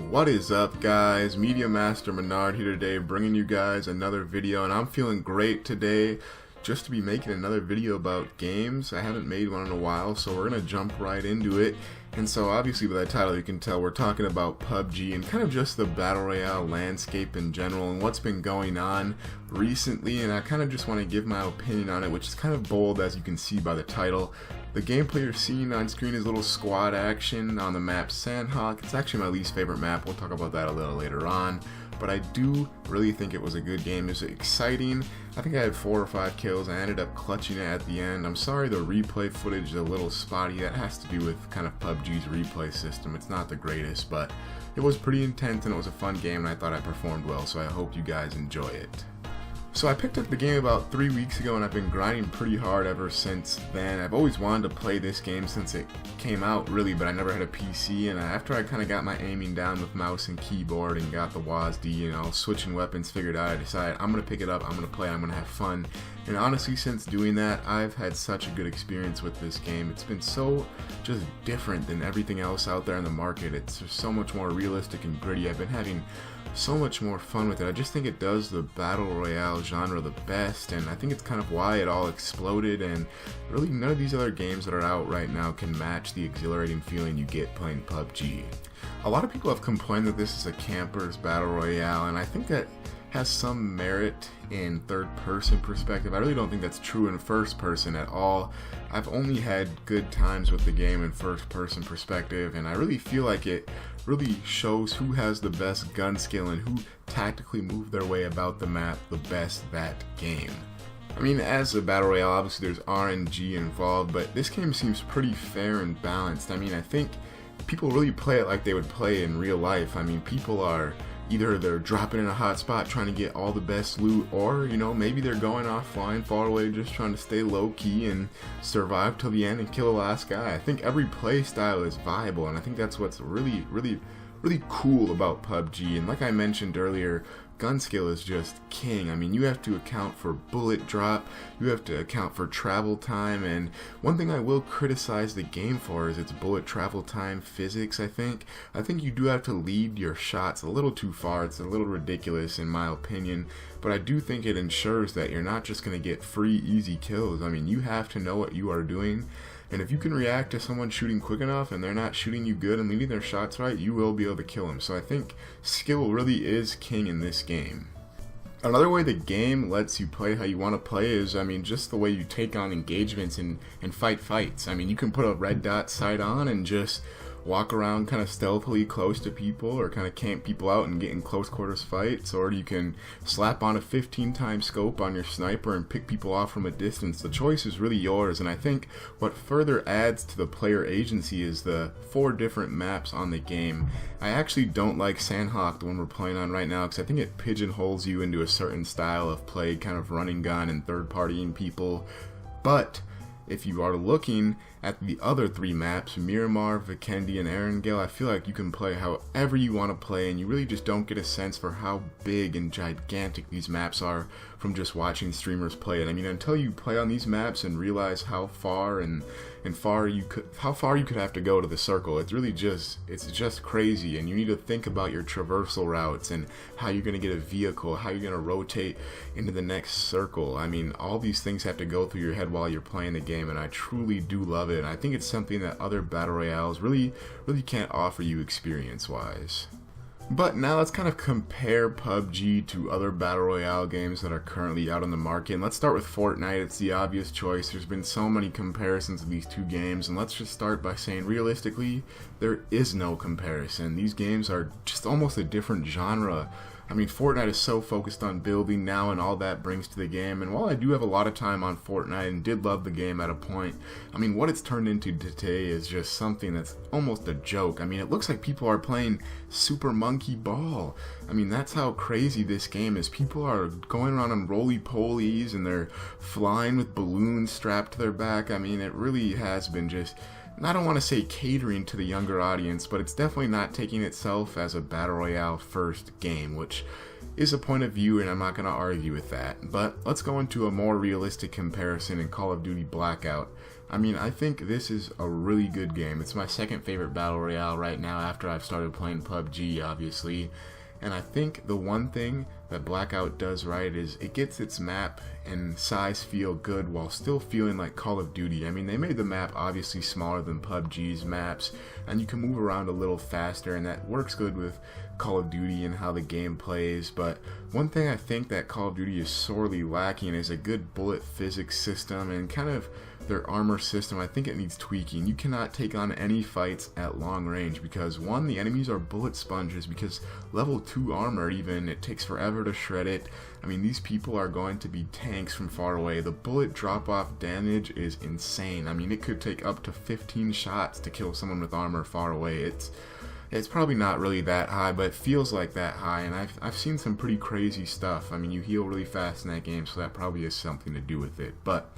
What is up, guys? Media Master Menard here today, bringing you guys another video, and I'm feeling great today just to be making another video about games. I haven't made one in a while, so we're gonna jump right into it. And so obviously by the title you can tell we're talking about PUBG and kind of just the Battle Royale landscape in general and what's been going on recently, and I kind of just want to give my opinion on it, which is kind of bold as you can see by the title. The gameplay you're seeing on screen is a little squad action on the map Sandhawk. It's actually my least favorite map. We'll talk about that a little later on. But I do really think it was a good game. It was exciting. I think I had 4 or 5 kills. I ended up clutching it at the end. I'm sorry the replay footage is a little spotty. That has to do with kind of PUBG's replay system. It's not the greatest, but it was pretty intense and it was a fun game, and I thought I performed well, so I hope you guys enjoy it. So I picked up the game about 3 weeks ago and I've been grinding pretty hard ever since then. I've always wanted to play this game since it came out, really, but I never had a PC, and after I kind of got my aiming down with mouse and keyboard and got the WASD and all switching weapons figured out, I decided I'm going to pick it up, I'm going to play, I'm going to have fun. And honestly, since doing that, I've had such a good experience with this game. It's been so just different than everything else out there in the market. It's just so much more realistic and gritty. I've been having so much more fun with it. I just think it does the Battle Royale genre the best, and I think it's kind of why it all exploded, and really none of these other games that are out right now can match the exhilarating feeling you get playing PUBG. A lot of people have complained that this is a camper's Battle Royale, and I think that has some merit in third-person perspective. I really don't think that's true in first-person at all. I've only had good times with the game in first-person perspective, and I really feel like it really shows who has the best gun skill and who tactically moved their way about the map the best that game. I mean, as a Battle Royale, obviously there's RNG involved, but this game seems pretty fair and balanced. I mean, I think people really play it like they would play in real life. I mean, people are either they're dropping in a hot spot trying to get all the best loot, or, you know, maybe they're going off flying far away just trying to stay low key and survive till the end and kill the last guy. I think every play style is viable, and I think that's what's really cool about PUBG. And like I mentioned earlier, gun skill is just king. I mean, you have to account for bullet drop, you have to account for travel time, and one thing I will criticize the game for is its bullet travel time physics. I think you do have to lead your shots a little too far. It's a little ridiculous in my opinion, but I do think it ensures that you're not just going to get free easy kills. I mean, you have to know what you are doing, and if you can react to someone shooting quick enough and they're not shooting you good and leading their shots right, you will be able to kill them. So I think skill really is king in this game. Another way the game lets you play how you want to play is, I mean, just the way you take on engagements and fight fights. I mean, you can put a red dot sight on and just walk around kind of stealthily close to people, or kind of camp people out and get in close quarters fights, or you can slap on a 15-time scope on your sniper and pick people off from a distance. The choice is really yours, and I think what further adds to the player agency is the 4 different maps on the game. I actually don't like Sandhawk, the one we're playing on right now, because I think it pigeonholes you into a certain style of play, kind of running gun and third-partying people. But if you are looking at the other 3 maps, Miramar, Vikendi, and Erangel, I feel like you can play however you want to play, and you really just don't get a sense for how big and gigantic these maps are from just watching streamers play it. I mean, until you play on these maps and realize how far you could have to go to the circle, it's really just crazy, and you need to think about your traversal routes and how you're going to get a vehicle, how you're going to rotate into the next circle. I mean, all these things have to go through your head while you're playing the game, and I truly do love it, and I think it's something that other Battle Royales really can't offer you experience-wise. But now let's kind of compare PUBG to other Battle Royale games that are currently out on the market. And let's start with Fortnite. It's the obvious choice. There's been so many comparisons of these two games, and let's just start by saying realistically, there is no comparison. These games are just almost a different genre. I mean, Fortnite is so focused on building now and all that brings to the game, and while I do have a lot of time on Fortnite and did love the game at a point, I mean, what it's turned into today is just something that's almost a joke. I mean, it looks like people are playing Super Monkey Ball. I mean, that's how crazy this game is. People are going around on roly-polies and they're flying with balloons strapped to their back. I mean, it really has been just, I don't want to say catering to the younger audience, but it's definitely not taking itself as a Battle Royale first game, which is a point of view, and I'm not going to argue with that. But let's go into a more realistic comparison in Call of Duty Blackout. I mean, I think this is a really good game. It's my second favorite Battle Royale right now after I've started playing PUBG, obviously. And I think the one thing that Blackout does right is it gets its map and size feel good while still feeling like Call of Duty. I mean, they made the map obviously smaller than PUBG's maps, and you can move around a little faster, and that works good with Call of Duty and how the game plays. But one thing I think that Call of Duty is sorely lacking is a good bullet physics system and kind of their armor system. I think it needs tweaking. You cannot take on any fights at long range because, one, the enemies are bullet sponges, because level 2 armor even, it takes forever to shred it. I mean, these people are going to be tanks from far away. The bullet drop-off damage is insane. I mean, it could take up to 15 shots to kill someone with armor far away. It's probably not really that high, but it feels like that high, and I've seen some pretty crazy stuff. I mean, you heal really fast in that game, so that probably has something to do with it. But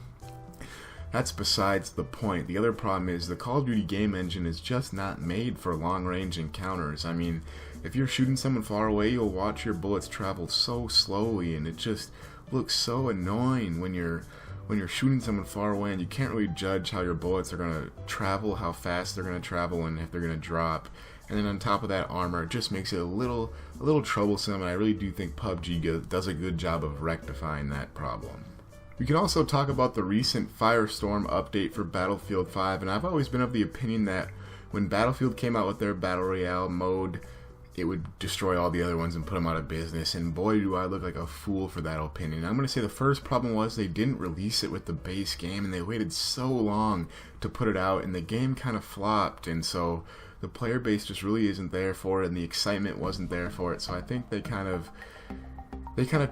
that's besides the point. The other problem is the Call of Duty game engine is just not made for long-range encounters. I mean, if you're shooting someone far away, you'll watch your bullets travel so slowly, and it just looks so annoying when you're shooting someone far away and you can't really judge how your bullets are going to travel, how fast they're going to travel, and if they're going to drop. And then on top of that, armor just makes it a little troublesome, and I really do think PUBG does a good job of rectifying that problem. We can also talk about the recent Firestorm update for Battlefield 5, and I've always been of the opinion that when Battlefield came out with their Battle Royale mode, it would destroy all the other ones and put them out of business, and boy do I look like a fool for that opinion. I'm going to say the first problem was they didn't release it with the base game, and they waited so long to put it out, and the game kind of flopped, and so the player base just really isn't there for it, and the excitement wasn't there for it, so I think they kind of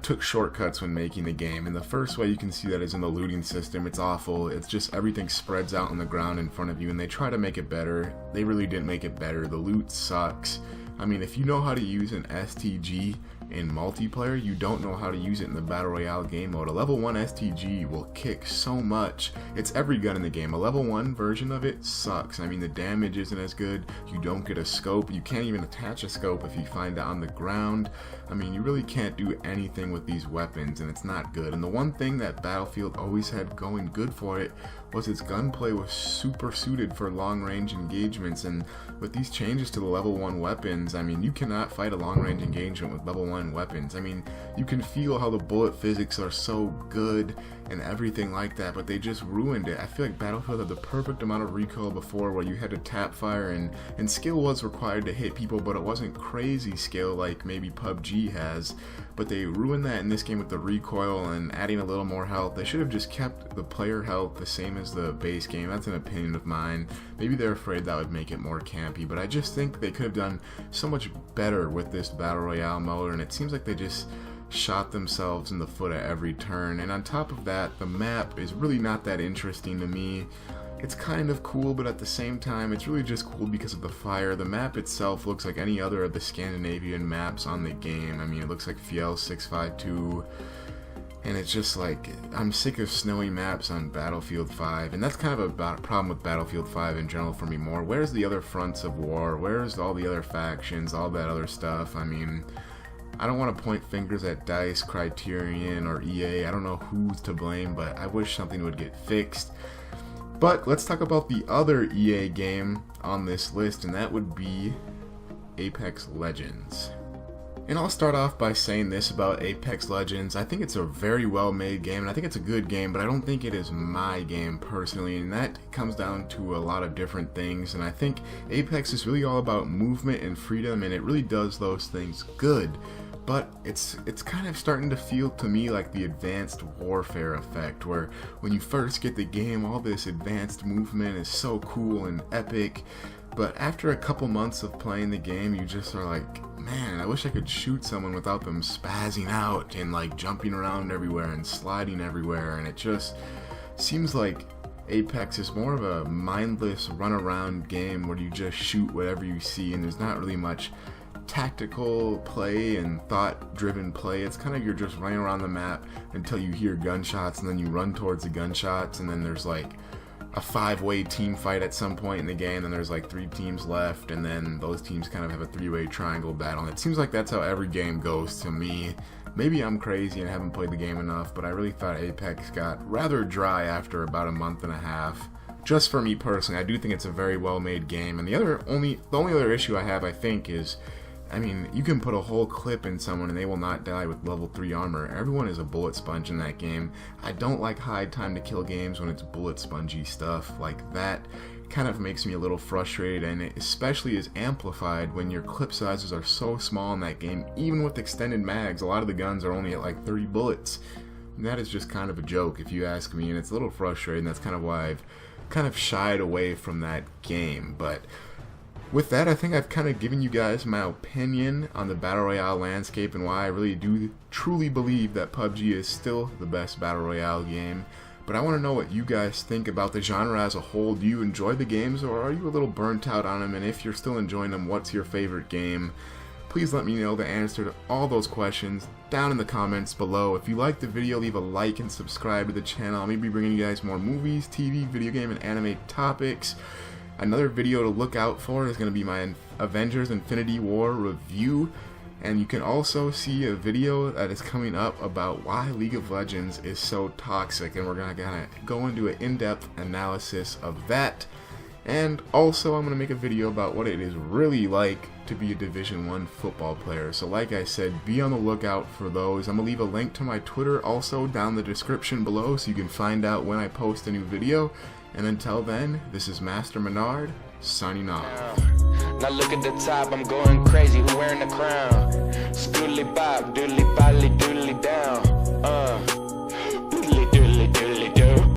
took shortcuts when making the game. And the first way you can see that is in the looting system. It's awful. It's just everything spreads out on the ground in front of you, and they try to make it better. They really didn't make it better. The loot sucks. I mean, if you know how to use an STG in multiplayer, you don't know how to use it in the Battle Royale game mode. A level 1 STG will kick so much. It's every gun in the game. A level 1 version of it sucks. I mean, the damage isn't as good. You don't get a scope. You can't even attach a scope if you find it on the ground. I mean, you really can't do anything with these weapons, and it's not good. And the one thing that Battlefield always had going good for it was its gunplay was super suited for long-range engagements, and with these changes to the level 1 weapons, I mean, you cannot fight a long-range engagement with level 1 weapons. I mean, you can feel how the bullet physics are so good and everything like that, but they just ruined it. I feel like Battlefield had the perfect amount of recoil before, where you had to tap fire, and skill was required to hit people, but it wasn't crazy skill like maybe PUBG has. But they ruined that in this game with the recoil and adding a little more health. They should have just kept the player health the same as the base game. That's an opinion of mine. Maybe they're afraid that would make it more campy, but I just think they could have done so much better with this Battle Royale mode, and it seems like they just shot themselves in the foot at every turn. And on top of that, the map is really not that interesting to me. It's kind of cool, but at the same time, it's really just cool because of the fire. The map itself looks like any other of the Scandinavian maps on the game. I mean, it looks like Fjell 652, and it's just like, I'm sick of snowy maps on Battlefield 5, and that's kind of a problem with Battlefield 5 in general for me more. Where's the other fronts of war? Where's all the other factions, all that other stuff? I mean, I don't want to point fingers at DICE, Criterion, or EA. I don't know who's to blame, but I wish something would get fixed. But let's talk about the other EA game on this list, and that would be Apex Legends. And I'll start off by saying this about Apex Legends. I think it's a very well made game, and I think it's a good game, but I don't think it is my game personally, and that comes down to a lot of different things. And I think Apex is really all about movement and freedom, and it really does those things good. But it's kind of starting to feel to me like the Advanced Warfare effect, where when you first get the game, all this advanced movement is so cool and epic, but after a couple months of playing the game, you just are like, man, I wish I could shoot someone without them spazzing out and like jumping around everywhere and sliding everywhere. And it just seems like Apex is more of a mindless run around game where you just shoot whatever you see, and there's not really much tactical play and thought-driven play. It's kind of you're just running around the map until you hear gunshots, and then you run towards the gunshots, and then there's like a 5-way team fight at some point in the game, and there's like 3 teams left, and then those teams kind of have a 3-way triangle battle. And it seems like that's how every game goes to me. Maybe I'm crazy and haven't played the game enough, but I really thought Apex got rather dry after about a month and a half just for me personally, I do think it's a very well made game. And the only other issue I have, I think, is, I mean, you can put a whole clip in someone and they will not die with level 3 armor. Everyone is a bullet sponge in that game. I don't like high time to kill games when it's bullet spongy stuff like that. Kind of makes me a little frustrated, and it especially is amplified when your clip sizes are so small in that game. Even with extended mags, a lot of the guns are only at like 30 bullets. And that is just kind of a joke if you ask me, and it's a little frustrating. That's kind of why I've kind of shied away from that game. But with that, I think I've kind of given you guys my opinion on the Battle Royale landscape and why I really do truly believe that PUBG is still the best Battle Royale game. But I want to know what you guys think about the genre as a whole. Do you enjoy the games, or are you a little burnt out on them? And if you're still enjoying them, what's your favorite game? Please let me know the answer to all those questions down in the comments below. If you liked the video, leave a like and subscribe to the channel. I'll maybe be bringing you guys more movies, TV, video game, and anime topics. Another video to look out for is going to be my Avengers Infinity War review. And you can also see a video that is coming up about why League of Legends is so toxic. And we're going to go into an in-depth analysis of that. And also I'm going to make a video about what it is really like to be a Division 1 football player. So like I said, be on the lookout for those. I'm going to leave a link to my Twitter also down in the description below so you can find out when I post a new video. And until then, this is Master Menard, signing off. Now look at the top, I'm going crazy, who wearing the crown? Scootly bop, doodly bolly, doodly down.